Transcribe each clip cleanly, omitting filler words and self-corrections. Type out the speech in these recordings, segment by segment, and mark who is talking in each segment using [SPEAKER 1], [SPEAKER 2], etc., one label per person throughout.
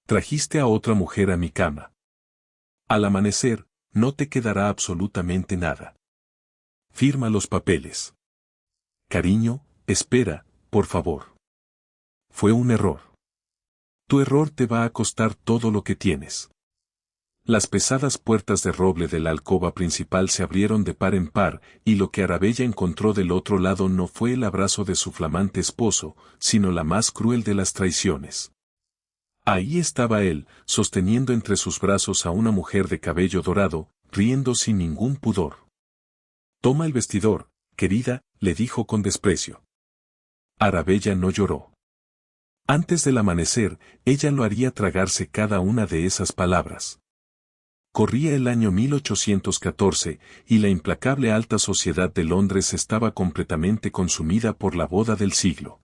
[SPEAKER 1] Trajiste a otra mujer a mi cama. Al amanecer, no te quedará absolutamente nada. Firma los papeles. Cariño, espera, por favor. Fue un error. Tu error te va a costar todo lo que tienes. Las pesadas puertas de roble de la alcoba principal se abrieron de par en par, y lo que Arabella encontró del otro lado no fue el abrazo de su flamante esposo, sino la más cruel de las traiciones. Ahí estaba él, sosteniendo entre sus brazos a una mujer de cabello dorado, riendo sin ningún pudor. Toma el vestidor, querida, le dijo con desprecio. Arabella no lloró. Antes del amanecer, ella lo haría tragarse cada una de esas palabras. Corría el año 1814, y la implacable alta sociedad de Londres estaba completamente consumida por la boda del siglo.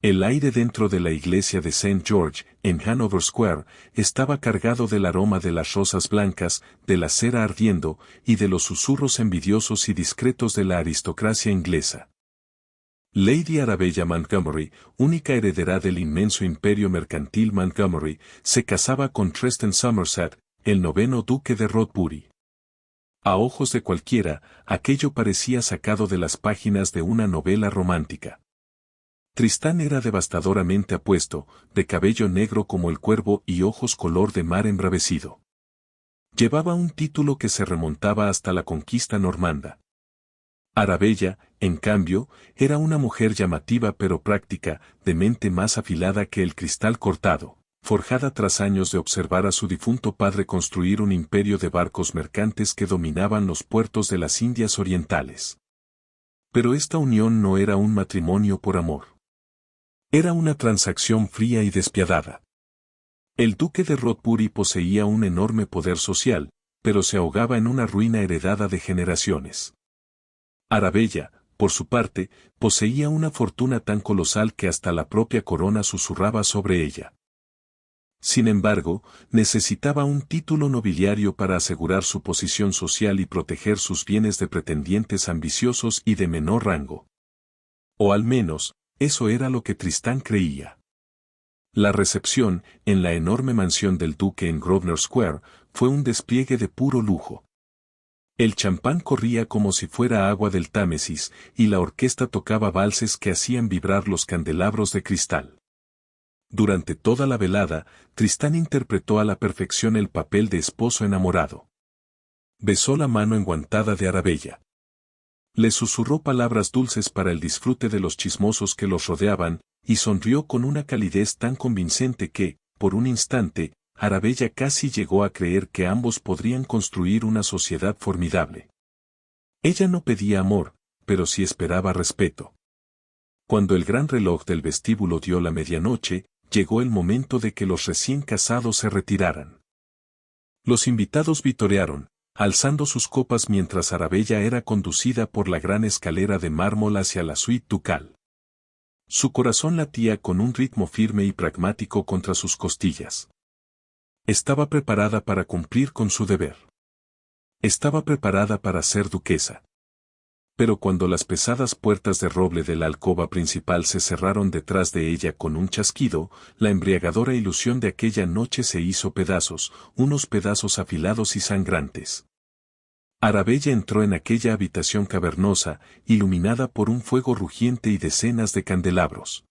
[SPEAKER 1] El aire dentro de la iglesia de St. George, en Hanover Square, estaba cargado del aroma de las rosas blancas, de la cera ardiendo, y de los susurros envidiosos y discretos de la aristocracia inglesa. Lady Arabella Montgomery, única heredera del inmenso imperio mercantil Montgomery, se casaba con Tristan Somerset, el noveno duque de Rodbury. A ojos de cualquiera, aquello parecía sacado de las páginas de una novela romántica. Tristán era devastadoramente apuesto, de cabello negro como el cuervo y ojos color de mar embravecido. Llevaba un título que se remontaba hasta la conquista normanda. Arabella, en cambio, era una mujer llamativa pero práctica, de mente más afilada que el cristal cortado, forjada tras años de observar a su difunto padre construir un imperio de barcos mercantes que dominaban los puertos de las Indias Orientales. Pero esta unión no era un matrimonio por amor. Era una transacción fría y despiadada. El duque de Rodbury poseía un enorme poder social, pero se ahogaba en una ruina heredada de generaciones. Arabella, por su parte, poseía una fortuna tan colosal que hasta la propia corona susurraba sobre ella. Sin embargo, necesitaba un título nobiliario para asegurar su posición social y proteger sus bienes de pretendientes ambiciosos y de menor rango. O al menos, eso era lo que Tristán creía. La recepción, en la enorme mansión del duque en Grosvenor Square, fue un despliegue de puro lujo. El champán corría como si fuera agua del Támesis, y la orquesta tocaba valses que hacían vibrar los candelabros de cristal. Durante toda la velada, Tristán interpretó a la perfección el papel de esposo enamorado. Besó la mano enguantada de Arabella. Le susurró palabras dulces para el disfrute de los chismosos que los rodeaban, y sonrió con una calidez tan convincente que, por un instante, Arabella casi llegó a creer que ambos podrían construir una sociedad formidable. Ella no pedía amor, pero sí esperaba respeto. Cuando el gran reloj del vestíbulo dio la medianoche, llegó el momento de que los recién casados se retiraran. Los invitados vitorearon, alzando sus copas mientras Arabella era conducida por la gran escalera de mármol hacia la suite ducal. Su corazón latía con un ritmo firme y pragmático contra sus costillas. Estaba preparada para cumplir con su deber. Estaba preparada para ser duquesa. Pero cuando las pesadas puertas de roble de la alcoba principal se cerraron detrás de ella con un chasquido, la embriagadora ilusión de aquella noche se hizo pedazos, unos pedazos afilados y sangrantes. Arabella entró en aquella habitación cavernosa, iluminada por un fuego rugiente y decenas de candelabros.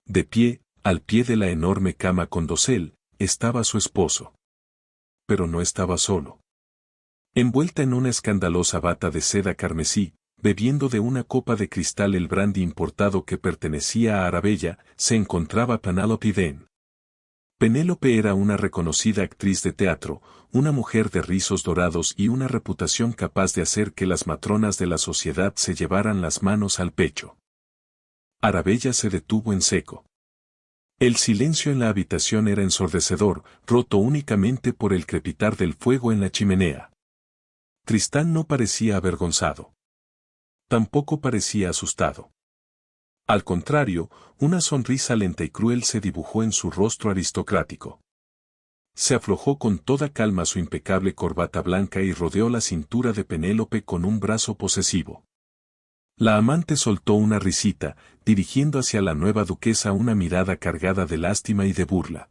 [SPEAKER 1] De pie, al pie de la enorme cama con dosel, estaba su esposo. Pero no estaba solo. Envuelta en una escandalosa bata de seda carmesí, bebiendo de una copa de cristal el brandy importado que pertenecía a Arabella, se encontraba Penélope Dane. Penélope era una reconocida actriz de teatro, una mujer de rizos dorados y una reputación capaz de hacer que las matronas de la sociedad se llevaran las manos al pecho. Arabella se detuvo en seco. El silencio en la habitación era ensordecedor, roto únicamente por el crepitar del fuego en la chimenea. Tristán no parecía avergonzado. Tampoco parecía asustado. Al contrario, una sonrisa lenta y cruel se dibujó en su rostro aristocrático. Se aflojó con toda calma su impecable corbata blanca y rodeó la cintura de Penélope con un brazo posesivo. La amante soltó una risita, dirigiendo hacia la nueva duquesa una mirada cargada de lástima y de burla.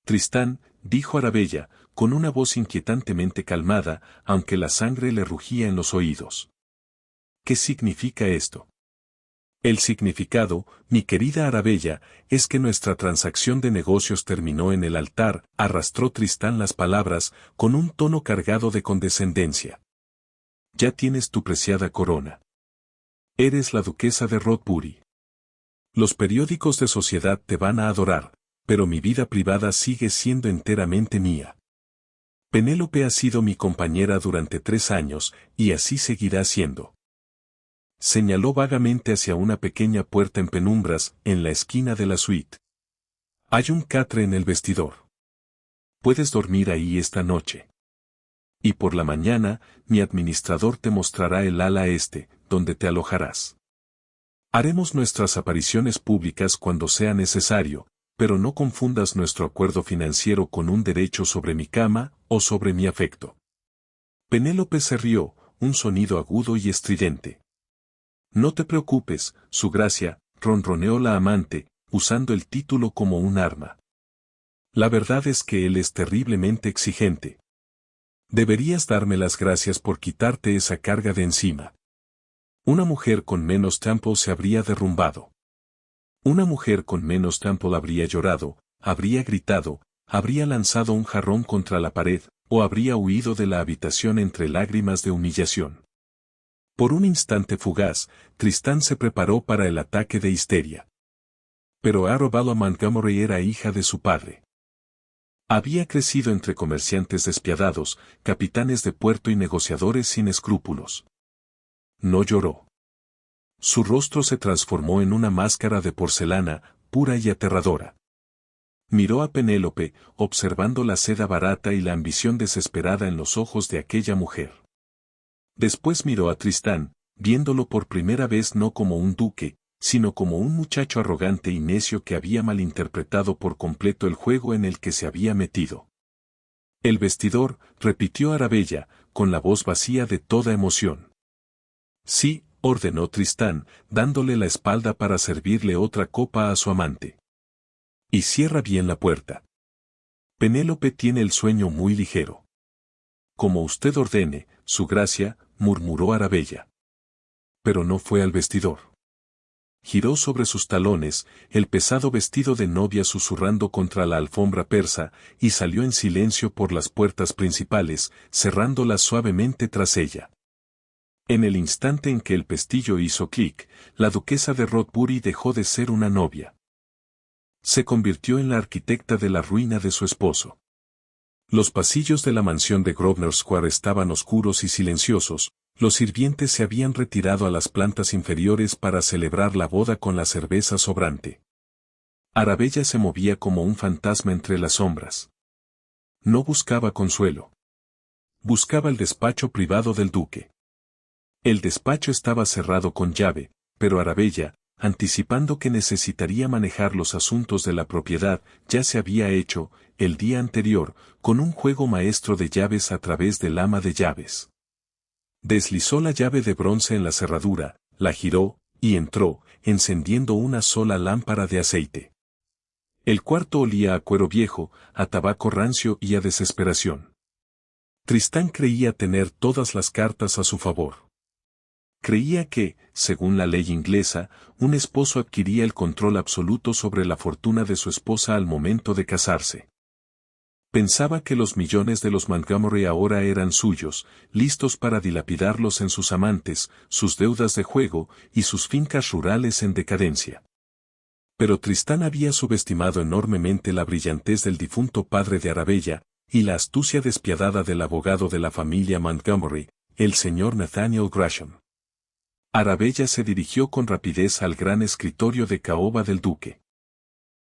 [SPEAKER 1] Tristán, dijo Arabella, con una voz inquietantemente calmada, aunque la sangre le rugía en los oídos. ¿Qué significa esto? El significado, mi querida Arabella, es que nuestra transacción de negocios terminó en el altar, arrastró Tristán las palabras, con un tono cargado de condescendencia. Ya tienes tu preciada corona. Eres la duquesa de Rodbury. Los periódicos de sociedad te van a adorar, pero mi vida privada sigue siendo enteramente mía. Penélope ha sido mi compañera durante 3 años, y así seguirá siendo. Señaló vagamente hacia una pequeña puerta en penumbras, en la esquina de la suite. Hay un catre en el vestidor. Puedes dormir ahí esta noche. Y por la mañana, mi administrador te mostrará el ala este, donde te alojarás. Haremos nuestras apariciones públicas cuando sea necesario, pero no confundas nuestro acuerdo financiero con un derecho sobre mi cama o sobre mi afecto. Penélope se rió, un sonido agudo y estridente. No te preocupes, su gracia, ronroneó la amante, usando el título como un arma. La verdad es que él es terriblemente exigente. Deberías darme las gracias por quitarte esa carga de encima. Una mujer con menos temple se habría derrumbado. Una mujer con menos temple habría llorado, habría gritado, habría lanzado un jarrón contra la pared, o habría huido de la habitación entre lágrimas de humillación. Por un instante fugaz, Tristán se preparó para el ataque de histeria. Pero Arabella Montgomery era hija de su padre. Había crecido entre comerciantes despiadados, capitanes de puerto y negociadores sin escrúpulos. No lloró. Su rostro se transformó en una máscara de porcelana, pura y aterradora. Miró a Penélope, observando la seda barata y la ambición desesperada en los ojos de aquella mujer. Después miró a Tristán, viéndolo por primera vez no como un duque, sino como un muchacho arrogante y necio que había malinterpretado por completo el juego en el que se había metido. El vestidor, repitió Arabella, con la voz vacía de toda emoción. Sí, ordenó Tristán, dándole la espalda para servirle otra copa a su amante. Y cierra bien la puerta. Penélope tiene el sueño muy ligero. Como usted ordene, su gracia, murmuró Arabella. Pero no fue al vestidor. Giró sobre sus talones, el pesado vestido de novia susurrando contra la alfombra persa, y salió en silencio por las puertas principales, cerrándolas suavemente tras ella. En el instante en que el pestillo hizo clic, la duquesa de Rodbury dejó de ser una novia. Se convirtió en la arquitecta de la ruina de su esposo. Los pasillos de la mansión de Grosvenor Square estaban oscuros y silenciosos, los sirvientes se habían retirado a las plantas inferiores para celebrar la boda con la cerveza sobrante. Arabella se movía como un fantasma entre las sombras. No buscaba consuelo. Buscaba el despacho privado del duque. El despacho estaba cerrado con llave, pero Arabella, anticipando que necesitaría manejar los asuntos de la propiedad, ya se había hecho, el día anterior, con un juego maestro de llaves a través del ama de llaves. Deslizó la llave de bronce en la cerradura, la giró, y entró, encendiendo una sola lámpara de aceite. El cuarto olía a cuero viejo, a tabaco rancio y a desesperación. Tristán creía tener todas las cartas a su favor. Creía que, según la ley inglesa, un esposo adquiría el control absoluto sobre la fortuna de su esposa al momento de casarse. Pensaba que los millones de los Montgomery ahora eran suyos, listos para dilapidarlos en sus amantes, sus deudas de juego y sus fincas rurales en decadencia. Pero Tristán había subestimado enormemente la brillantez del difunto padre de Arabella, y la astucia despiadada del abogado de la familia Montgomery, el señor Nathaniel Gresham. Arabella se dirigió con rapidez al gran escritorio de caoba del duque.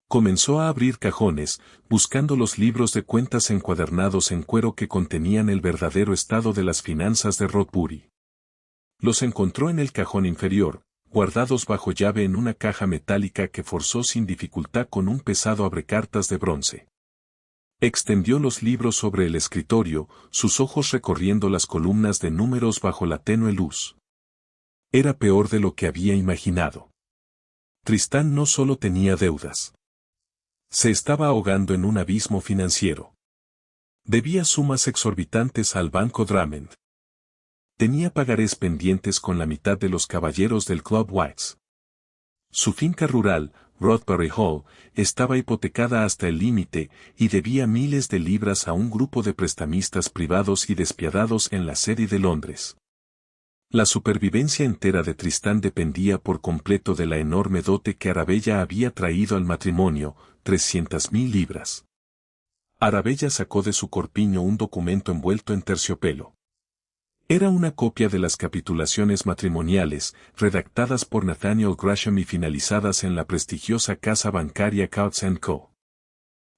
[SPEAKER 1] Comenzó a abrir cajones, buscando los libros de cuentas encuadernados en cuero que contenían el verdadero estado de las finanzas de Rodbury. Los encontró en el cajón inferior, guardados bajo llave en una caja metálica que forzó sin dificultad con un pesado abrecartas de bronce. Extendió los libros sobre el escritorio, sus ojos recorriendo las columnas de números bajo la tenue luz. Era peor de lo que había imaginado. Tristán no solo tenía deudas. Se estaba ahogando en un abismo financiero. Debía sumas exorbitantes al Banco Drummond. Tenía pagarés pendientes con la mitad de los caballeros del Club Whites. Su finca rural, Rodbury Hall, estaba hipotecada hasta el límite y debía miles de libras a un grupo de prestamistas privados y despiadados en la City de Londres. La supervivencia entera de Tristán dependía por completo de la enorme dote que Arabella había traído al matrimonio, 300.000 libras. Arabella sacó de su corpiño un documento envuelto en terciopelo. Era una copia de las capitulaciones matrimoniales, redactadas por Nathaniel Gresham y finalizadas en la prestigiosa casa bancaria Coutts & Co.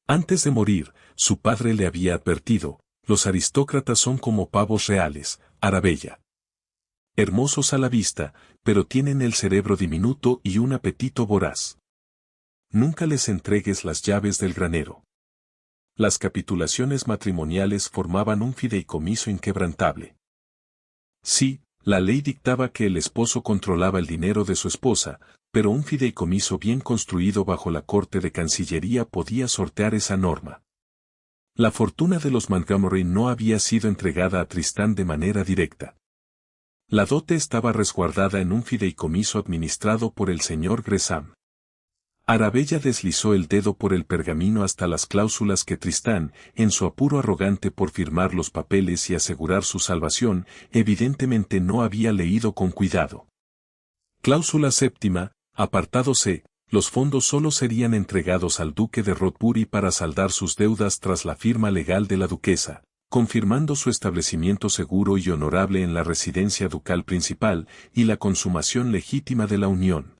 [SPEAKER 1] Antes de morir, su padre le había advertido, los aristócratas son como pavos reales, Arabella. Hermosos a la vista, pero tienen el cerebro diminuto y un apetito voraz. Nunca les entregues las llaves del granero. Las capitulaciones matrimoniales formaban un fideicomiso inquebrantable. Sí, la ley dictaba que el esposo controlaba el dinero de su esposa, pero un fideicomiso bien construido bajo la corte de Cancillería podía sortear esa norma. La fortuna de los Montgomery no había sido entregada a Tristán de manera directa. La dote estaba resguardada en un fideicomiso administrado por el señor Gresham. Arabella deslizó el dedo por el pergamino hasta las cláusulas que Tristán, en su apuro arrogante por firmar los papeles y asegurar su salvación, evidentemente no había leído con cuidado. Cláusula séptima, apartado C. Los fondos solo serían entregados al duque de Rodbury para saldar sus deudas tras la firma legal de la duquesa, confirmando su establecimiento seguro y honorable en la residencia ducal principal y la consumación legítima de la unión.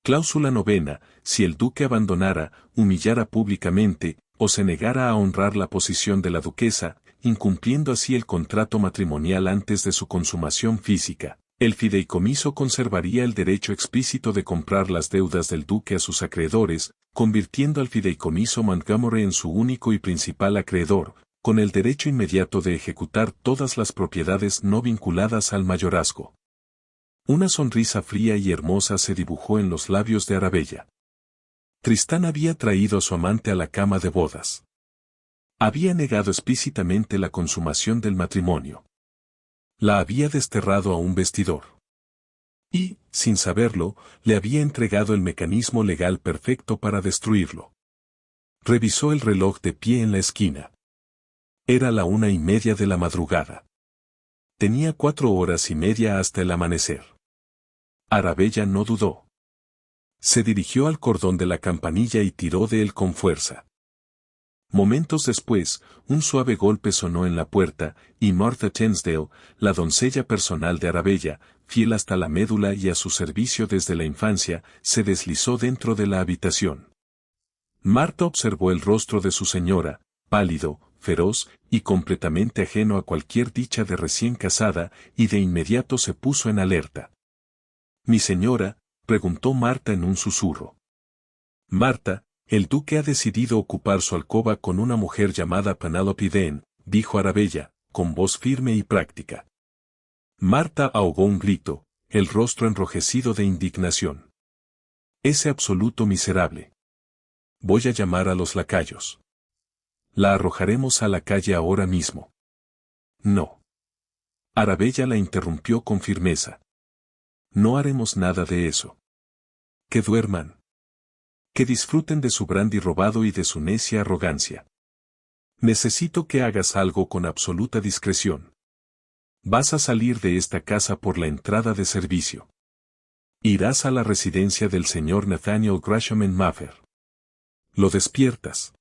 [SPEAKER 1] Cláusula novena, si el duque abandonara, humillara públicamente, o se negara a honrar la posición de la duquesa, incumpliendo así el contrato matrimonial antes de su consumación física, el fideicomiso conservaría el derecho explícito de comprar las deudas del duque a sus acreedores, convirtiendo al fideicomiso Montgomery en su único y principal acreedor, con el derecho inmediato de ejecutar todas las propiedades no vinculadas al mayorazgo. Una sonrisa fría y hermosa se dibujó en los labios de Arabella. Tristán había traído a su amante a la cama de bodas. Había negado explícitamente la consumación del matrimonio. La había desterrado a un vestidor. Y, sin saberlo, le había entregado el mecanismo legal perfecto para destruirlo. Revisó el reloj de pie en la esquina. Era la 1:30 de la madrugada. Tenía 4 horas y media hasta el amanecer. Arabella no dudó. Se dirigió al cordón de la campanilla y tiró de él con fuerza. Momentos después, un suave golpe sonó en la puerta, y Martha Tensdale, la doncella personal de Arabella, fiel hasta la médula y a su servicio desde la infancia, se deslizó dentro de la habitación. Marta observó el rostro de su señora, pálido, feroz y completamente ajeno a cualquier dicha de recién casada, y de inmediato se puso en alerta. «Mi señora», preguntó Marta en un susurro. «Marta, el duque ha decidido ocupar su alcoba con una mujer llamada Penelope Dane», dijo Arabella, con voz firme y práctica. Marta ahogó un grito, el rostro enrojecido de indignación. «Ese absoluto miserable. Voy a llamar a los lacayos. La arrojaremos a la calle ahora mismo». «No». Arabella la interrumpió con firmeza. «No haremos nada de eso. Que duerman. Que disfruten de su brandy robado y de su necia arrogancia. Necesito que hagas algo con absoluta discreción. Vas a salir de esta casa por la entrada de servicio. Irás a la residencia del señor Nathaniel Gresham en Mayfair. Lo despiertas.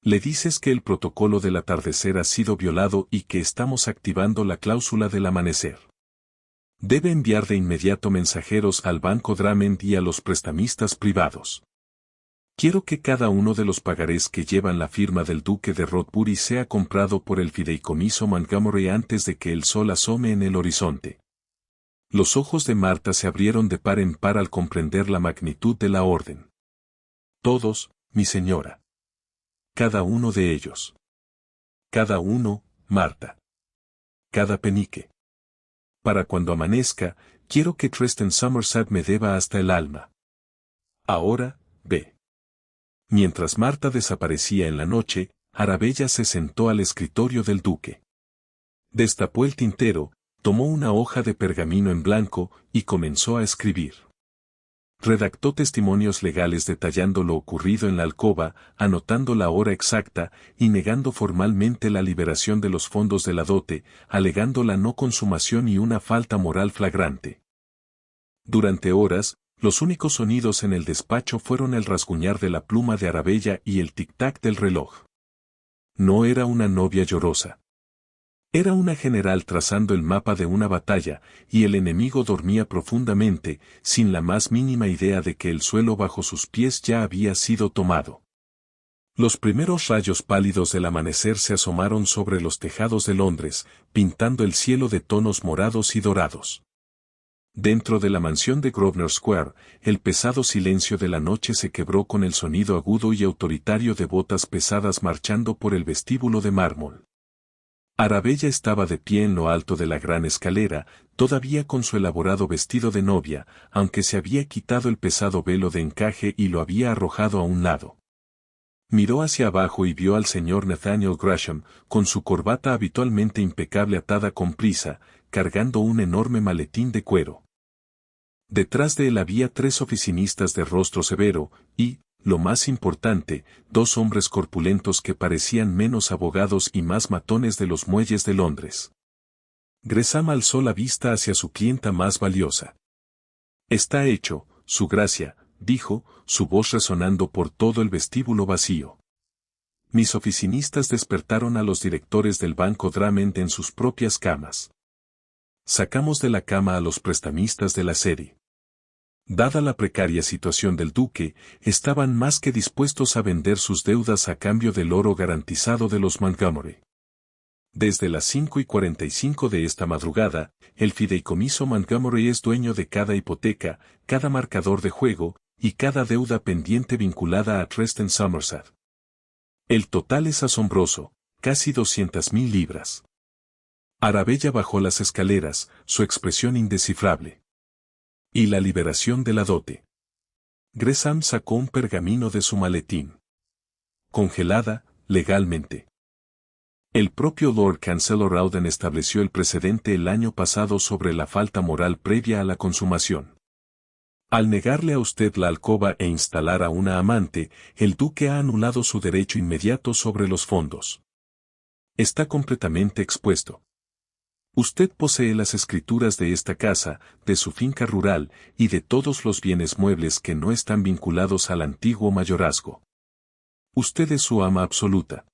[SPEAKER 1] Le dices que el protocolo del atardecer ha sido violado y que estamos activando la cláusula del amanecer. Debe enviar de inmediato mensajeros al Banco Drummond y a los prestamistas privados. Quiero que cada uno de los pagarés que llevan la firma del duque de Rodbury sea comprado por el fideicomiso Montgomery antes de que el sol asome en el horizonte. Los ojos de Marta se abrieron de par en par al comprender la magnitud de la orden. Todos, mi señora. Cada uno de ellos. Cada uno, Marta. Cada penique. Para cuando amanezca, quiero que Tristan Somerset me deba hasta el alma. Ahora, ve. Mientras Marta desaparecía en la noche, Arabella se sentó al escritorio del duque. Destapó el tintero, tomó una hoja de pergamino en blanco y comenzó a escribir. Redactó testimonios legales detallando lo ocurrido en la alcoba, anotando la hora exacta y negando formalmente la liberación de los fondos de la dote, alegando la no consumación y una falta moral flagrante. Durante horas, los únicos sonidos en el despacho fueron el rasguñar de la pluma de Arabella y el tic-tac del reloj. No era una novia llorosa. Era una general trazando el mapa de una batalla, y el enemigo dormía profundamente, sin la más mínima idea de que el suelo bajo sus pies ya había sido tomado. Los primeros rayos pálidos del amanecer se asomaron sobre los tejados de Londres, pintando el cielo de tonos morados y dorados. Dentro de la mansión de Grosvenor Square, el pesado silencio de la noche se quebró con el sonido agudo y autoritario de botas pesadas marchando por el vestíbulo de mármol. Arabella estaba de pie en lo alto de la gran escalera, todavía con su elaborado vestido de novia, aunque se había quitado el pesado velo de encaje y lo había arrojado a un lado. Miró hacia abajo y vio al señor Nathaniel Gresham, con su corbata habitualmente impecable atada con prisa, cargando un enorme maletín de cuero. Detrás de él había 3 oficinistas de rostro severo, y, lo más importante, 2 hombres corpulentos que parecían menos abogados y más matones de los muelles de Londres. Gresham alzó la vista hacia su clienta más valiosa. «Está hecho, su gracia», dijo, su voz resonando por todo el vestíbulo vacío. Mis oficinistas despertaron a los directores del Banco Drummond en sus propias camas. Sacamos de la cama a los prestamistas de la serie. Dada la precaria situación del duque, estaban más que dispuestos a vender sus deudas a cambio del oro garantizado de los Montgomery. Desde las 5:45 de esta madrugada, el fideicomiso Montgomery es dueño de cada hipoteca, cada marcador de juego, y cada deuda pendiente vinculada a Treston Somerset. El total es asombroso, casi 200.000 libras. Arabella bajó las escaleras, su expresión indescifrable. Y la liberación de la dote. Gresham sacó un pergamino de su maletín. Congelada, legalmente. El propio Lord Chancellor Auden estableció el precedente el año pasado sobre la falta moral previa a la consumación. Al negarle a usted la alcoba e instalar a una amante, el duque ha anulado su derecho inmediato sobre los fondos. Está completamente expuesto. Usted posee las escrituras de esta casa, de su finca rural, y de todos los bienes muebles que no están vinculados al antiguo mayorazgo. Usted es su ama absoluta.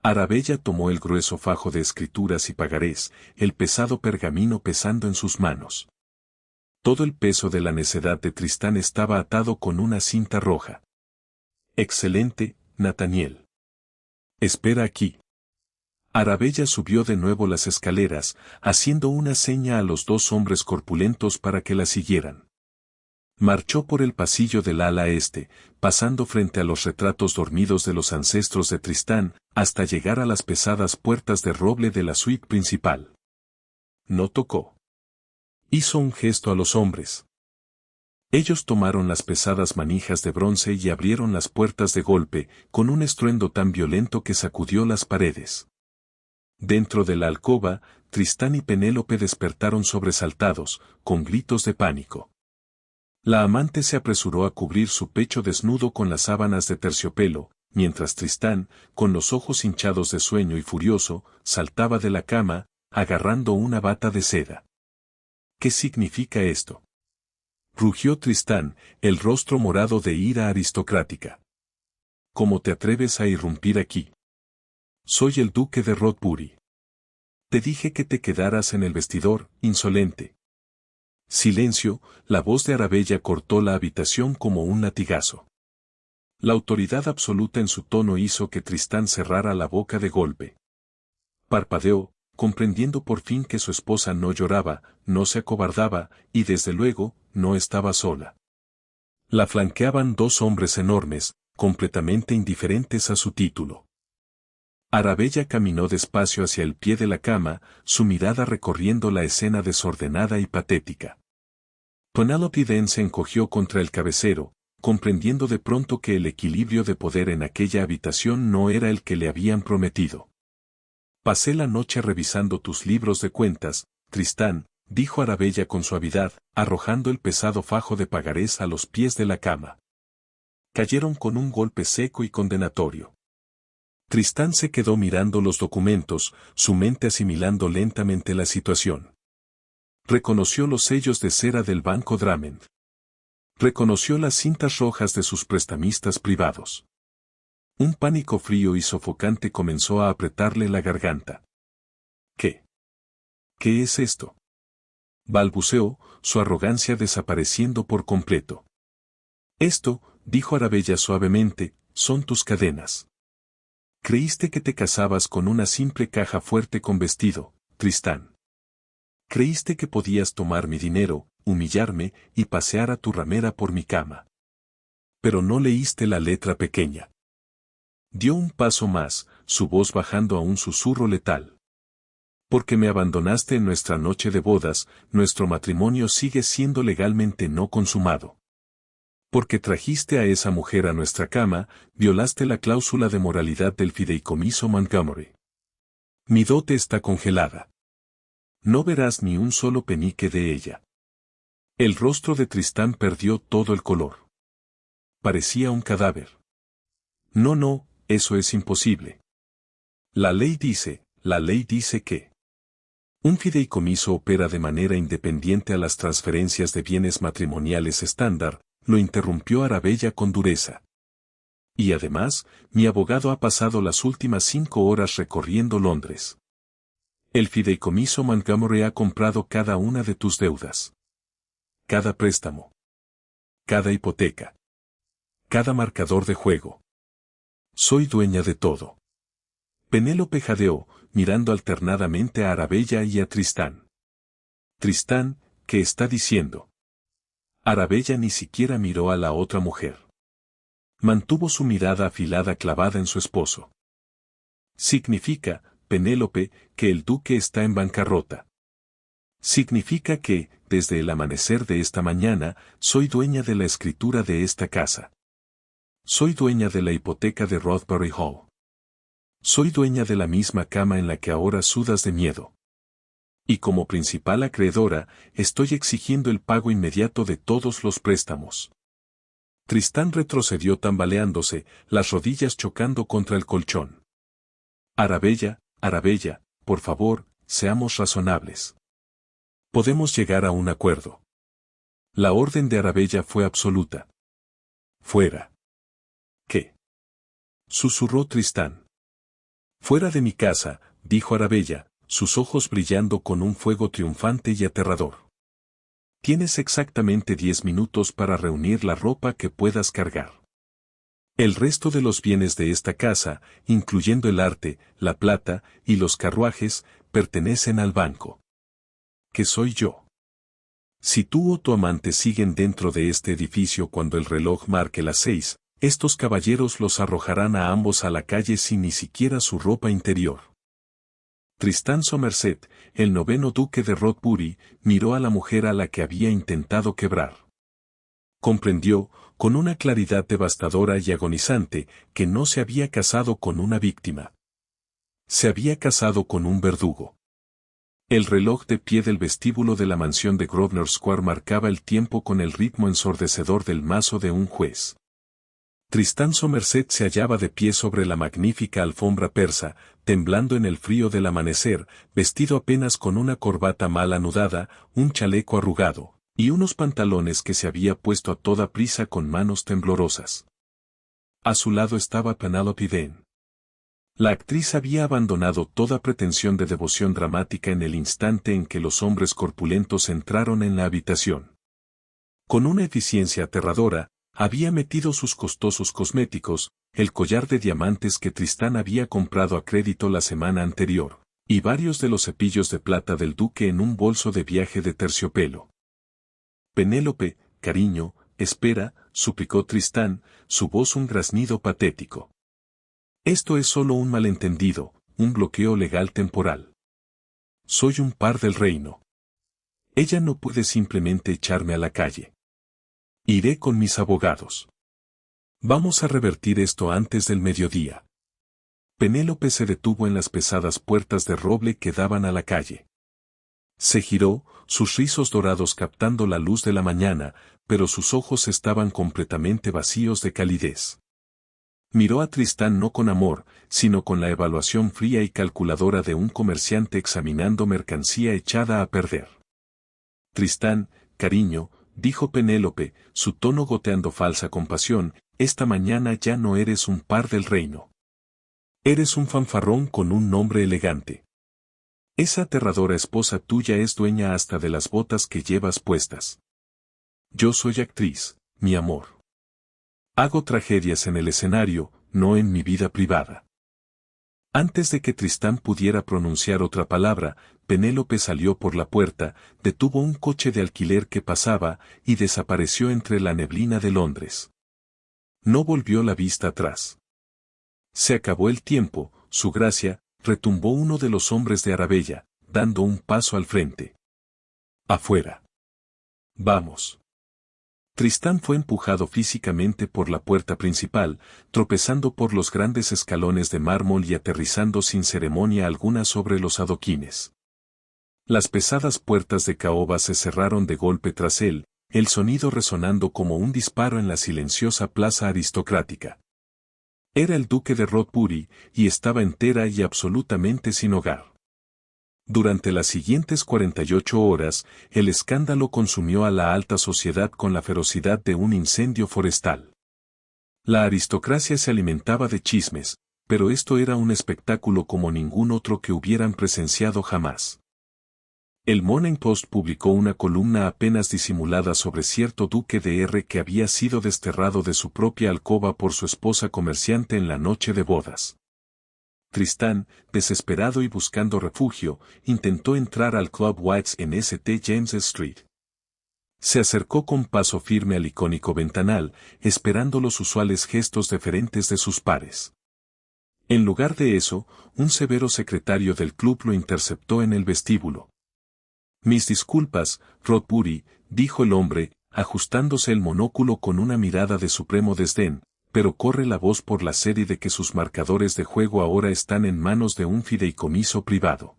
[SPEAKER 1] Arabella tomó el grueso fajo de escrituras y pagarés, el pesado pergamino pesando en sus manos. Todo el peso de la necedad de Tristán estaba atado con una cinta roja. Excelente, Nathaniel. Espera aquí. Arabella subió de nuevo las escaleras, haciendo una seña a los 2 hombres corpulentos para que la siguieran. Marchó por el pasillo del ala este, pasando frente a los retratos dormidos de los ancestros de Tristán, hasta llegar a las pesadas puertas de roble de la suite principal. No tocó. Hizo un gesto a los hombres. Ellos tomaron las pesadas manijas de bronce y abrieron las puertas de golpe, con un estruendo tan violento que sacudió las paredes. Dentro de la alcoba, Tristán y Penélope despertaron sobresaltados, con gritos de pánico. La amante se apresuró a cubrir su pecho desnudo con las sábanas de terciopelo, mientras Tristán, con los ojos hinchados de sueño y furioso, saltaba de la cama, agarrando una bata de seda. ¿Qué significa esto?, rugió Tristán, el rostro morado de ira aristocrática. ¿Cómo te atreves a irrumpir aquí? Soy el duque de Rodbury. Te dije que te quedaras en el vestidor, insolente. Silencio, la voz de Arabella cortó la habitación como un latigazo. La autoridad absoluta en su tono hizo que Tristán cerrara la boca de golpe. Parpadeó, comprendiendo por fin que su esposa no lloraba, no se acobardaba, y desde luego, no estaba sola. La flanqueaban 2 hombres enormes, completamente indiferentes a su título. Arabella caminó despacio hacia el pie de la cama, su mirada recorriendo la escena desordenada y patética. Penélope Dent se encogió contra el cabecero, comprendiendo de pronto que el equilibrio de poder en aquella habitación no era el que le habían prometido. Pasé la noche revisando tus libros de cuentas, Tristán, dijo Arabella con suavidad, arrojando el pesado fajo de pagarés a los pies de la cama. Cayeron con un golpe seco y condenatorio. Tristán se quedó mirando los documentos, su mente asimilando lentamente la situación. Reconoció los sellos de cera del banco Dramend. Reconoció las cintas rojas de sus prestamistas privados. Un pánico frío y sofocante comenzó a apretarle la garganta. ¿Qué? ¿Qué es esto? Balbuceó, su arrogancia desapareciendo por completo. Esto, dijo Arabella suavemente, son tus cadenas. Creíste que te casabas con una simple caja fuerte con vestido, Tristán. Creíste que podías tomar mi dinero, humillarme y pasear a tu ramera por mi cama. Pero no leíste la letra pequeña. Dio un paso más, su voz bajando a un susurro letal. Porque me abandonaste en nuestra noche de bodas, nuestro matrimonio sigue siendo legalmente no consumado. Porque trajiste a esa mujer a nuestra cama, violaste la cláusula de moralidad del fideicomiso Montgomery. Mi dote está congelada. No verás ni un solo penique de ella. El rostro de Tristán perdió todo el color. Parecía un cadáver. No, no, eso es imposible. La ley dice que un fideicomiso opera de manera independiente a las transferencias de bienes matrimoniales estándar, lo interrumpió Arabella con dureza. Y además, mi abogado ha pasado las últimas 5 horas recorriendo Londres. El fideicomiso Montgomery ha comprado cada una de tus deudas. Cada préstamo. Cada hipoteca. Cada marcador de juego. Soy dueña de todo. Penélope jadeó, mirando alternadamente a Arabella y a Tristán. Tristán, ¿qué está diciendo? Arabella ni siquiera miró a la otra mujer. Mantuvo su mirada afilada clavada en su esposo. Significa, Penélope, que el duque está en bancarrota. Significa que, desde el amanecer de esta mañana, soy dueña de la escritura de esta casa. Soy dueña de la hipoteca de Rothbury Hall. Soy dueña de la misma cama en la que ahora sudas de miedo. Y como principal acreedora, estoy exigiendo el pago inmediato de todos los préstamos. Tristán retrocedió tambaleándose, las rodillas chocando contra el colchón. Arabella, por favor, seamos razonables. Podemos llegar a un acuerdo. La orden de Arabella fue absoluta. Fuera. ¿Qué? Susurró Tristán. Fuera de mi casa, dijo Arabella, sus ojos brillando con un fuego triunfante y aterrador. Tienes exactamente 10 minutos para reunir la ropa que puedas cargar. El resto de los bienes de esta casa, incluyendo el arte, la plata y los carruajes, pertenecen al banco. ¿Qué soy yo? Si tú o tu amante siguen dentro de este edificio cuando el reloj marque las 6, estos caballeros los arrojarán a ambos a la calle sin ni siquiera su ropa interior. Tristán Somerset, el 9º duque de Rothbury, miró a la mujer a la que había intentado quebrar. Comprendió, con una claridad devastadora y agonizante, que no se había casado con una víctima. Se había casado con un verdugo. El reloj de pie del vestíbulo de la mansión de Grosvenor Square marcaba el tiempo con el ritmo ensordecedor del mazo de un juez. Tristán Somerset se hallaba de pie sobre la magnífica alfombra persa, temblando en el frío del amanecer, vestido apenas con una corbata mal anudada, un chaleco arrugado, y unos pantalones que se había puesto a toda prisa con manos temblorosas. A su lado estaba Penelope Vane. La actriz había abandonado toda pretensión de devoción dramática en el instante en que los hombres corpulentos entraron en la habitación. Con una eficiencia aterradora, había metido sus costosos cosméticos, el collar de diamantes que Tristán había comprado a crédito la semana anterior, y varios de los cepillos de plata del duque en un bolso de viaje de terciopelo. Penélope, cariño, espera, suplicó Tristán, su voz un graznido patético. Esto es solo un malentendido, un bloqueo legal temporal. Soy un par del reino. Ella no puede simplemente echarme a la calle. Iré con mis abogados. Vamos a revertir esto antes del mediodía. Penélope se detuvo en las pesadas puertas de roble que daban a la calle. Se giró, sus rizos dorados captando la luz de la mañana, pero sus ojos estaban completamente vacíos de calidez. Miró a Tristán no con amor, sino con la evaluación fría y calculadora de un comerciante examinando mercancía echada a perder. Tristán, cariño, dijo Penélope, su tono goteando falsa compasión, esta mañana ya no eres un par del reino. Eres un fanfarrón con un nombre elegante. Esa aterradora esposa tuya es dueña hasta de las botas que llevas puestas. Yo soy actriz, mi amor. Hago tragedias en el escenario, no en mi vida privada. Antes de que Tristán pudiera pronunciar otra palabra, Penélope salió por la puerta, detuvo un coche de alquiler que pasaba y desapareció entre la neblina de Londres. No volvió la vista atrás. Se acabó el tiempo, su gracia, retumbó uno de los hombres de Arabella, dando un paso al frente. Afuera. Vamos. Tristán fue empujado físicamente por la puerta principal, tropezando por los grandes escalones de mármol y aterrizando sin ceremonia alguna sobre los adoquines. Las pesadas puertas de caoba se cerraron de golpe tras él, el sonido resonando como un disparo en la silenciosa plaza aristocrática. Era el duque de Rodbury, y estaba entera y absolutamente sin hogar. Durante las siguientes 48 horas, el escándalo consumió a la alta sociedad con la ferocidad de un incendio forestal. La aristocracia se alimentaba de chismes, pero esto era un espectáculo como ningún otro que hubieran presenciado jamás. El Morning Post publicó una columna apenas disimulada sobre cierto duque de R que había sido desterrado de su propia alcoba por su esposa comerciante en la noche de bodas. Tristán, desesperado y buscando refugio, intentó entrar al Club Whites en St. James Street. Se acercó con paso firme al icónico ventanal, esperando los usuales gestos deferentes de sus pares. En lugar de eso, un severo secretario del club lo interceptó en el vestíbulo. Mis disculpas, Rodbury, dijo el hombre, ajustándose el monóculo con una mirada de supremo desdén, pero corre la voz por la serie de que sus marcadores de juego ahora están en manos de un fideicomiso privado.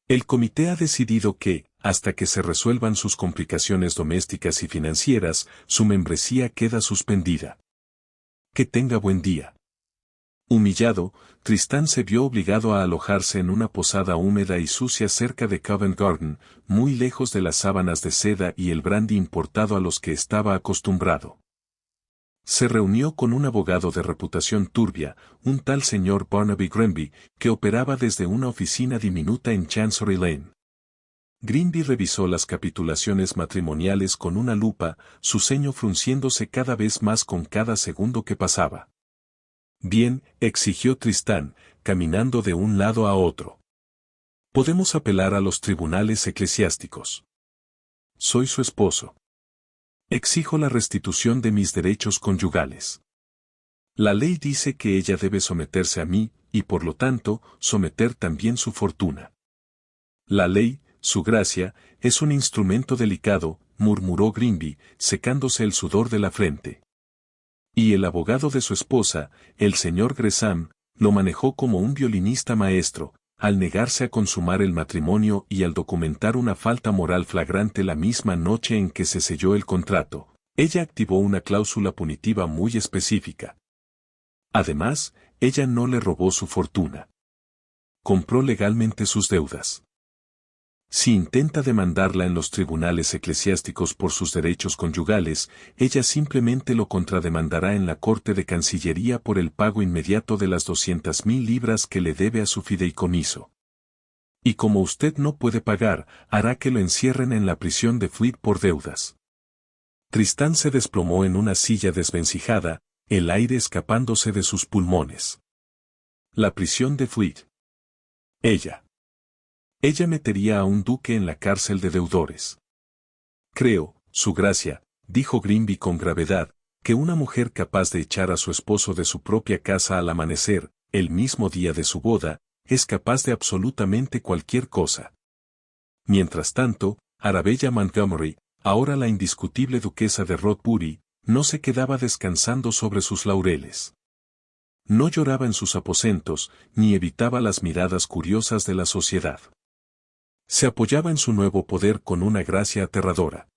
[SPEAKER 1] El comité ha decidido que, hasta que se resuelvan sus complicaciones domésticas y financieras, su membresía queda suspendida. Que tenga buen día. Humillado, Tristán se vio obligado a alojarse en una posada húmeda y sucia cerca de Covent Garden, muy lejos de las sábanas de seda y el brandy importado a los que estaba acostumbrado. Se reunió con un abogado de reputación turbia, un tal señor Barnaby Grenby, que operaba desde una oficina diminuta en Chancery Lane. Grenby revisó las capitulaciones matrimoniales con una lupa, su ceño frunciéndose cada vez más con cada segundo que pasaba. Bien, exigió Tristán, caminando de un lado a otro. Podemos apelar a los tribunales eclesiásticos. Soy su esposo. Exijo la restitución de mis derechos conyugales. La ley dice que ella debe someterse a mí, y por lo tanto, someter también su fortuna. La ley, su gracia, es un instrumento delicado, murmuró Grenby, secándose el sudor de la frente. Y el abogado de su esposa, el señor Gresham, lo manejó como un violinista maestro, al negarse a consumar el matrimonio y al documentar una falta moral flagrante la misma noche en que se selló el contrato, ella activó una cláusula punitiva muy específica. Además, ella no le robó su fortuna. Compró legalmente sus deudas. Si intenta demandarla en los tribunales eclesiásticos por sus derechos conyugales, ella simplemente lo contrademandará en la Corte de Cancillería por el pago inmediato de las 200.000 libras que le debe a su fideicomiso. Y como usted no puede pagar, hará que lo encierren en la prisión de Fleet por deudas. Tristán se desplomó en una silla desvencijada, el aire escapándose de sus pulmones. La prisión de Fleet. Ella metería a un duque en la cárcel de deudores. Creo, su gracia, dijo Grenby con gravedad, que una mujer capaz de echar a su esposo de su propia casa al amanecer, el mismo día de su boda, es capaz de absolutamente cualquier cosa. Mientras tanto, Arabella Montgomery, ahora la indiscutible duquesa de Rodbury, no se quedaba descansando sobre sus laureles. No lloraba en sus aposentos, ni evitaba las miradas curiosas de la sociedad. Se apoyaba en su nuevo poder con una gracia aterradora.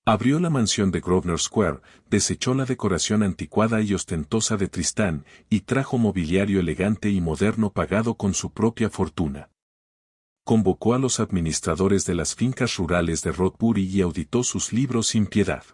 [SPEAKER 1] Abrió la mansión de Grosvenor Square, desechó la decoración anticuada y ostentosa de Tristán, y trajo mobiliario elegante y moderno pagado con su propia fortuna. Convocó a los administradores de las fincas rurales de Rodbury y auditó sus libros sin piedad.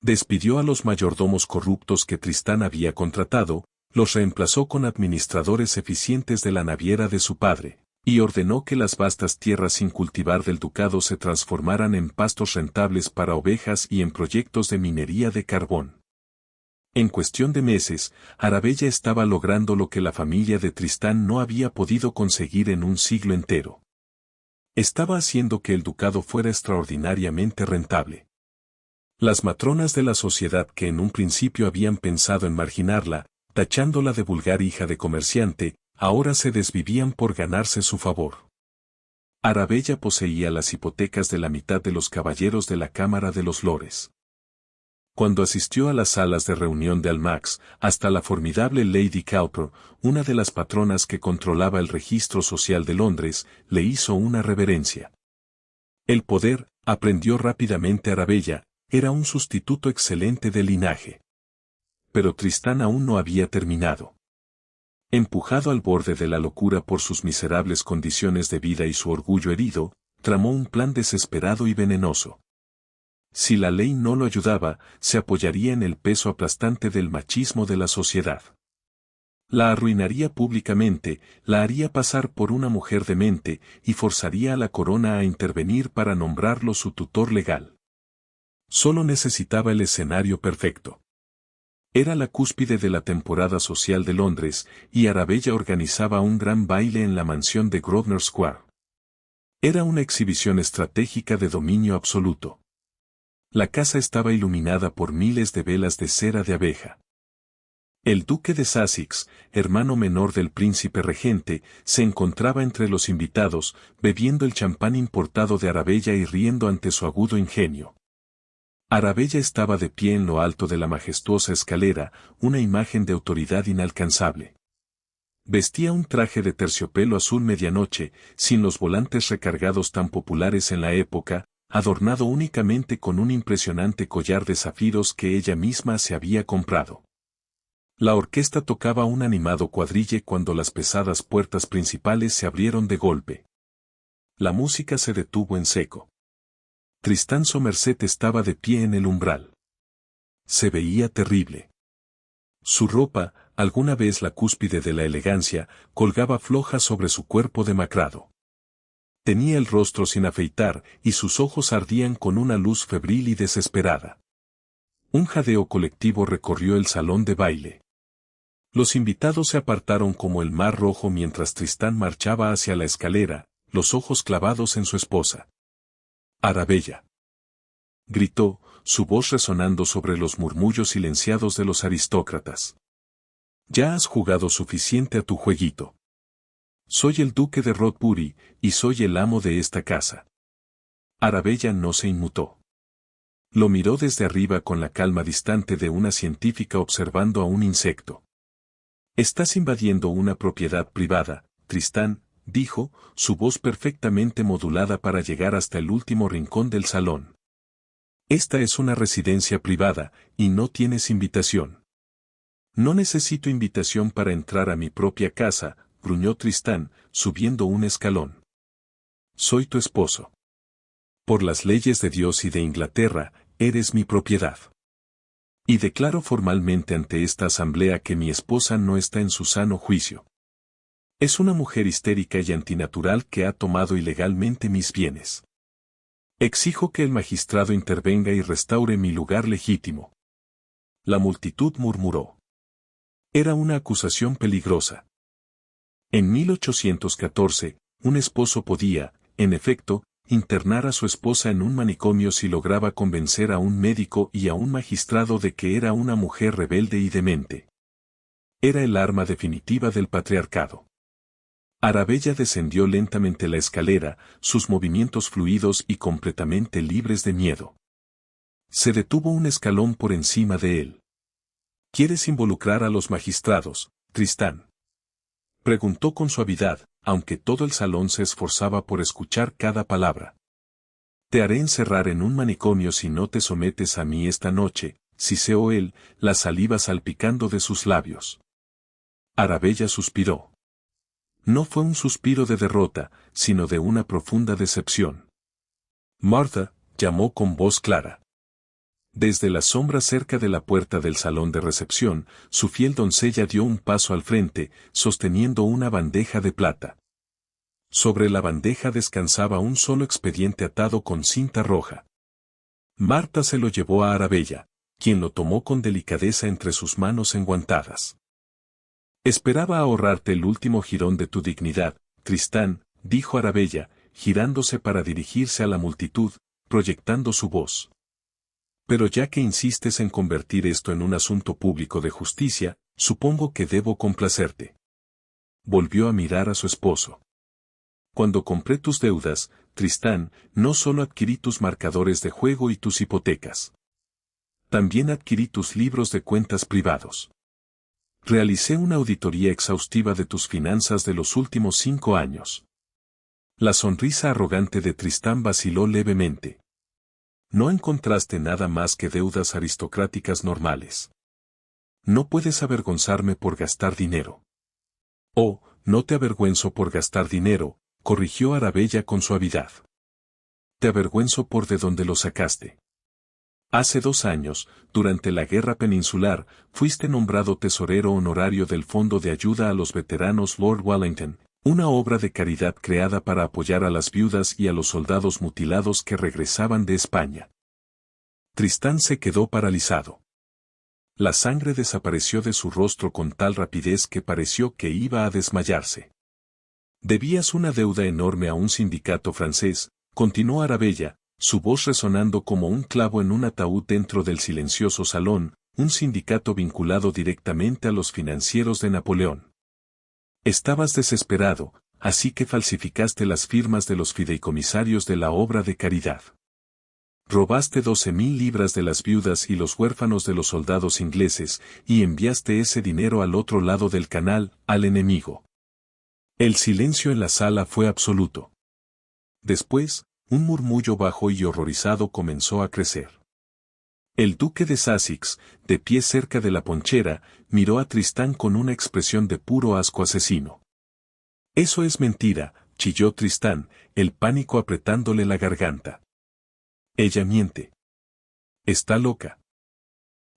[SPEAKER 1] Despidió a los mayordomos corruptos que Tristán había contratado, los reemplazó con administradores eficientes de la naviera de su padre, y ordenó que las vastas tierras sin cultivar del ducado se transformaran en pastos rentables para ovejas y en proyectos de minería de carbón. En cuestión de meses, Arabella estaba logrando lo que la familia de Tristán no había podido conseguir en un siglo entero. Estaba haciendo que el ducado fuera extraordinariamente rentable. Las matronas de la sociedad que en un principio habían pensado en marginarla, tachándola de vulgar hija de comerciante, ahora se desvivían por ganarse su favor. Arabella poseía las hipotecas de la mitad de los caballeros de la Cámara de los Lores. Cuando asistió a las salas de reunión de Almax, hasta la formidable Lady Cowper, una de las patronas que controlaba el registro social de Londres, le hizo una reverencia. El poder, aprendió rápidamente Arabella, era un sustituto excelente del linaje. Pero Tristán aún no había terminado. Empujado al borde de la locura por sus miserables condiciones de vida y su orgullo herido, tramó un plan desesperado y venenoso. Si la ley no lo ayudaba, se apoyaría en el peso aplastante del machismo de la sociedad. La arruinaría públicamente, la haría pasar por una mujer demente, y forzaría a la corona a intervenir para nombrarlo su tutor legal. Solo necesitaba el escenario perfecto. Era la cúspide de la temporada social de Londres, y Arabella organizaba un gran baile en la mansión de Grosvenor Square. Era una exhibición estratégica de dominio absoluto. La casa estaba iluminada por miles de velas de cera de abeja. El duque de Sussex, hermano menor del príncipe regente, se encontraba entre los invitados, bebiendo el champán importado de Arabella y riendo ante su agudo ingenio. Arabella estaba de pie en lo alto de la majestuosa escalera, una imagen de autoridad inalcanzable. Vestía un traje de terciopelo azul medianoche, sin los volantes recargados tan populares en la época, adornado únicamente con un impresionante collar de zafiros que ella misma se había comprado. La orquesta tocaba un animado cuadrille cuando las pesadas puertas principales se abrieron de golpe. La música se detuvo en seco. Tristán Somerset estaba de pie en el umbral. Se veía terrible. Su ropa, alguna vez la cúspide de la elegancia, colgaba floja sobre su cuerpo demacrado. Tenía el rostro sin afeitar y sus ojos ardían con una luz febril y desesperada. Un jadeo colectivo recorrió el salón de baile. Los invitados se apartaron como el mar rojo mientras Tristán marchaba hacia la escalera, los ojos clavados en su esposa. Arabella. Gritó, su voz resonando sobre los murmullos silenciados de los aristócratas. Ya has jugado suficiente a tu jueguito. Soy el duque de Rodbury, y soy el amo de esta casa. Arabella no se inmutó. Lo miró desde arriba con la calma distante de una científica observando a un insecto. Estás invadiendo una propiedad privada, Tristán, dijo, su voz perfectamente modulada para llegar hasta el último rincón del salón. Esta es una residencia privada, y no tienes invitación. No necesito invitación para entrar a mi propia casa, gruñó Tristán, subiendo un escalón. Soy tu esposo. Por las leyes de Dios y de Inglaterra, eres mi propiedad. Y declaro formalmente ante esta asamblea que mi esposa no está en su sano juicio. Es una mujer histérica y antinatural que ha tomado ilegalmente mis bienes. Exijo que el magistrado intervenga y restaure mi lugar legítimo. La multitud murmuró. Era una acusación peligrosa. En 1814, un esposo podía, en efecto, internar a su esposa en un manicomio si lograba convencer a un médico y a un magistrado de que era una mujer rebelde y demente. Era el arma definitiva del patriarcado. Arabella descendió lentamente la escalera, sus movimientos fluidos y completamente libres de miedo. Se detuvo un escalón por encima de él. ¿Quieres involucrar a los magistrados, Tristán? Preguntó con suavidad, aunque todo el salón se esforzaba por escuchar cada palabra. Te haré encerrar en un manicomio si no te sometes a mí esta noche, siseó él, la saliva salpicando de sus labios. Arabella suspiró. No fue un suspiro de derrota, sino de una profunda decepción. Martha, llamó con voz clara. Desde la sombra cerca de la puerta del salón de recepción, su fiel doncella dio un paso al frente, sosteniendo una bandeja de plata. Sobre la bandeja descansaba un solo expediente atado con cinta roja. Marta se lo llevó a Arabella, quien lo tomó con delicadeza entre sus manos enguantadas. Esperaba ahorrarte el último jirón de tu dignidad, Tristán, dijo Arabella, girándose para dirigirse a la multitud, proyectando su voz. Pero ya que insistes en convertir esto en un asunto público de justicia, supongo que debo complacerte. Volvió a mirar a su esposo. Cuando compré tus deudas, Tristán, no solo adquirí tus marcadores de juego y tus hipotecas. También adquirí tus libros de cuentas privados. Realicé una auditoría exhaustiva de tus finanzas de los últimos 5 años. La sonrisa arrogante de Tristán vaciló levemente. No encontraste nada más que deudas aristocráticas normales. No puedes avergonzarme por gastar dinero. Oh, no te avergüenzo por gastar dinero, corrigió Arabella con suavidad. Te avergüenzo por de dónde lo sacaste. Hace 2 años, durante la Guerra Peninsular, fuiste nombrado tesorero honorario del Fondo de Ayuda a los Veteranos Lord Wellington, una obra de caridad creada para apoyar a las viudas y a los soldados mutilados que regresaban de España. Tristán se quedó paralizado. La sangre desapareció de su rostro con tal rapidez que pareció que iba a desmayarse. Debías una deuda enorme a un sindicato francés, continuó Arabella, su voz resonando como un clavo en un ataúd dentro del silencioso salón, un sindicato vinculado directamente a los financieros de Napoleón. Estabas desesperado, así que falsificaste las firmas de los fideicomisarios de la obra de caridad. Robaste 12.000 libras de las viudas y los huérfanos de los soldados ingleses, y enviaste ese dinero al otro lado del canal, al enemigo. El silencio en la sala fue absoluto. Después, un murmullo bajo y horrorizado comenzó a crecer. El duque de Sussex, de pie cerca de la ponchera, miró a Tristán con una expresión de puro asco asesino. Eso es mentira, chilló Tristán, el pánico apretándole la garganta. Ella miente. Está loca.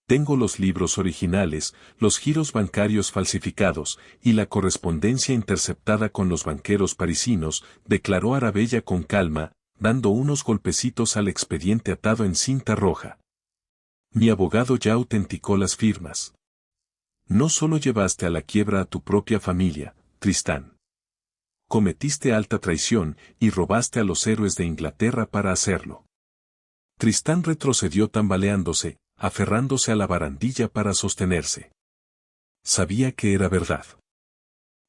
[SPEAKER 1] Tengo los libros originales, los giros bancarios falsificados, y la correspondencia interceptada con los banqueros parisinos, declaró Arabella con calma, dando unos golpecitos al expediente atado en cinta roja. Mi abogado ya autenticó las firmas. No solo llevaste a la quiebra a tu propia familia, Tristán. Cometiste alta traición y robaste a los héroes de Inglaterra para hacerlo. Tristán retrocedió tambaleándose, aferrándose a la barandilla para sostenerse. Sabía que era verdad.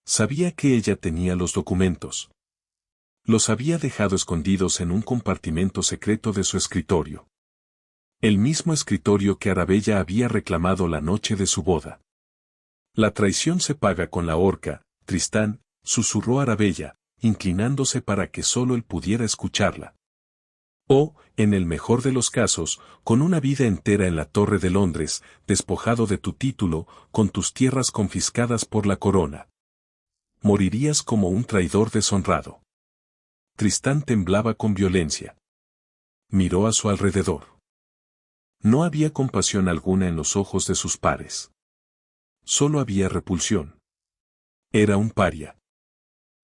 [SPEAKER 1] Sabía que ella tenía los documentos. Los había dejado escondidos en un compartimento secreto de su escritorio. El mismo escritorio que Arabella había reclamado la noche de su boda. La traición se paga con la horca, Tristán, susurró Arabella, inclinándose para que solo él pudiera escucharla. O, en el mejor de los casos, con una vida entera en la Torre de Londres, despojado de tu título, con tus tierras confiscadas por la corona. Morirías como un traidor deshonrado. Tristán temblaba con violencia. Miró a su alrededor. No había compasión alguna en los ojos de sus pares. Solo había repulsión. Era un paria.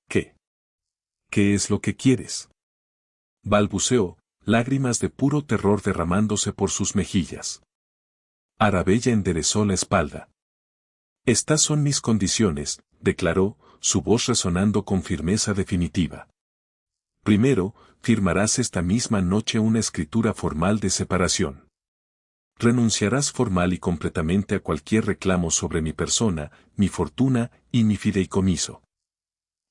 [SPEAKER 1] ¿Qué? ¿Qué es lo que quieres? Balbuceó, lágrimas de puro terror derramándose por sus mejillas. Arabella enderezó la espalda. Estas son mis condiciones, declaró, su voz resonando con firmeza definitiva. Primero, firmarás esta misma noche una escritura formal de separación. Renunciarás formal y completamente a cualquier reclamo sobre mi persona, mi fortuna y mi fideicomiso.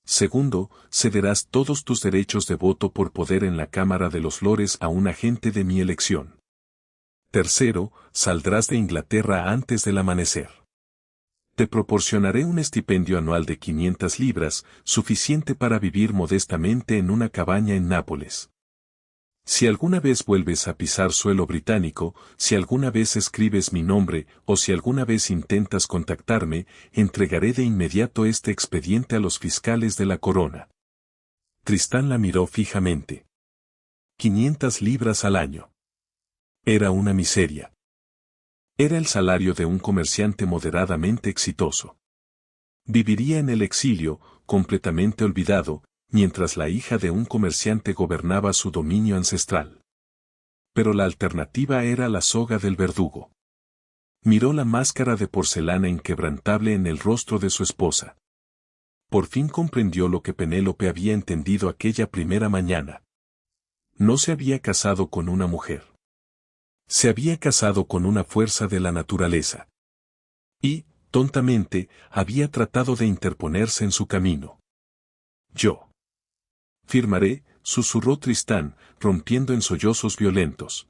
[SPEAKER 1] Segundo, cederás todos tus derechos de voto por poder en la Cámara de los Lores a un agente de mi elección. Tercero, saldrás de Inglaterra antes del amanecer. Te proporcionaré un estipendio anual de 500 libras, suficiente para vivir modestamente en una cabaña en Nápoles. Si alguna vez vuelves a pisar suelo británico, si alguna vez escribes mi nombre o si alguna vez intentas contactarme, entregaré de inmediato este expediente a los fiscales de la corona. Tristán la miró fijamente. 500 libras al año. Era una miseria. Era el salario de un comerciante moderadamente exitoso. Viviría en el exilio, completamente olvidado, mientras la hija de un comerciante gobernaba su dominio ancestral. Pero la alternativa era la soga del verdugo. Miró la máscara de porcelana inquebrantable en el rostro de su esposa. Por fin comprendió lo que Penélope había entendido aquella primera mañana. No se había casado con una mujer. Se había casado con una fuerza de la naturaleza. Y, tontamente, había tratado de interponerse en su camino. Yo firmaré, susurró Tristán, rompiendo en sollozos violentos.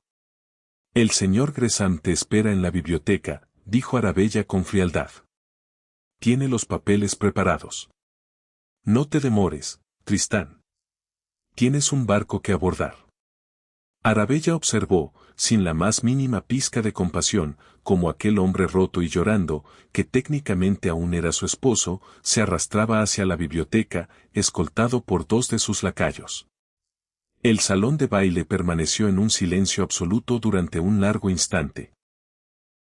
[SPEAKER 1] El señor Gresham te espera en la biblioteca, dijo Arabella con frialdad. Tiene los papeles preparados. No te demores, Tristán. Tienes un barco que abordar. Arabella observó, sin la más mínima pizca de compasión, como aquel hombre roto y llorando, que técnicamente aún era su esposo, se arrastraba hacia la biblioteca, escoltado por 2 de sus lacayos. El salón de baile permaneció en un silencio absoluto durante un largo instante.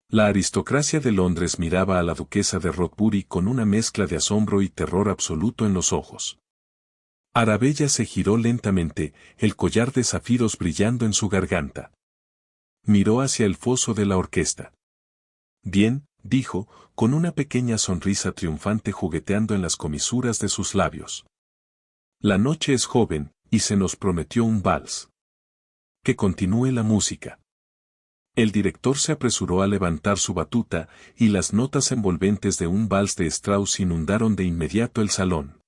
[SPEAKER 1] La aristocracia de Londres miraba a la duquesa de Rothbury con una mezcla de asombro y terror absoluto en los ojos. Arabella se giró lentamente, el collar de zafiros brillando en su garganta. Miró hacia el foso de la orquesta. Bien, dijo, con una pequeña sonrisa triunfante jugueteando en las comisuras de sus labios. La noche es joven, y se nos prometió un vals. Que continúe la música. El director se apresuró a levantar su batuta, y las notas envolventes de un vals de Strauss inundaron de inmediato el salón.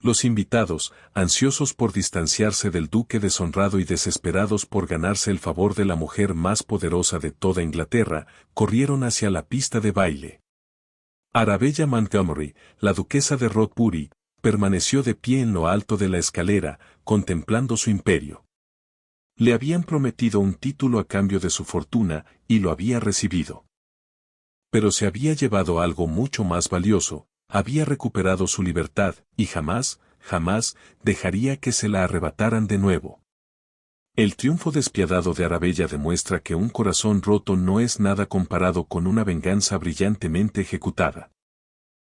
[SPEAKER 1] Los invitados, ansiosos por distanciarse del duque deshonrado y desesperados por ganarse el favor de la mujer más poderosa de toda Inglaterra, corrieron hacia la pista de baile. Arabella Montgomery, la duquesa de Rothbury, permaneció de pie en lo alto de la escalera, contemplando su imperio. Le habían prometido un título a cambio de su fortuna, y lo había recibido. Pero se había llevado algo mucho más valioso. Había recuperado su libertad, y jamás, jamás, dejaría que se la arrebataran de nuevo. El triunfo despiadado de Arabella demuestra que un corazón roto no es nada comparado con una venganza brillantemente ejecutada.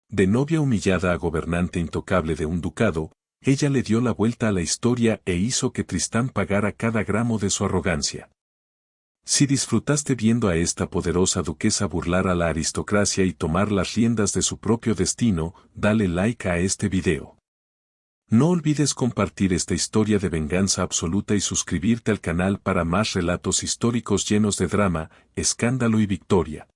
[SPEAKER 1] De novia humillada a gobernante intocable de un ducado, ella le dio la vuelta a la historia e hizo que Tristán pagara cada gramo de su arrogancia. Si disfrutaste viendo a esta poderosa duquesa burlar a la aristocracia y tomar las riendas de su propio destino, dale like a este video. No olvides compartir esta historia de venganza absoluta y suscribirte al canal para más relatos históricos llenos de drama, escándalo y victoria.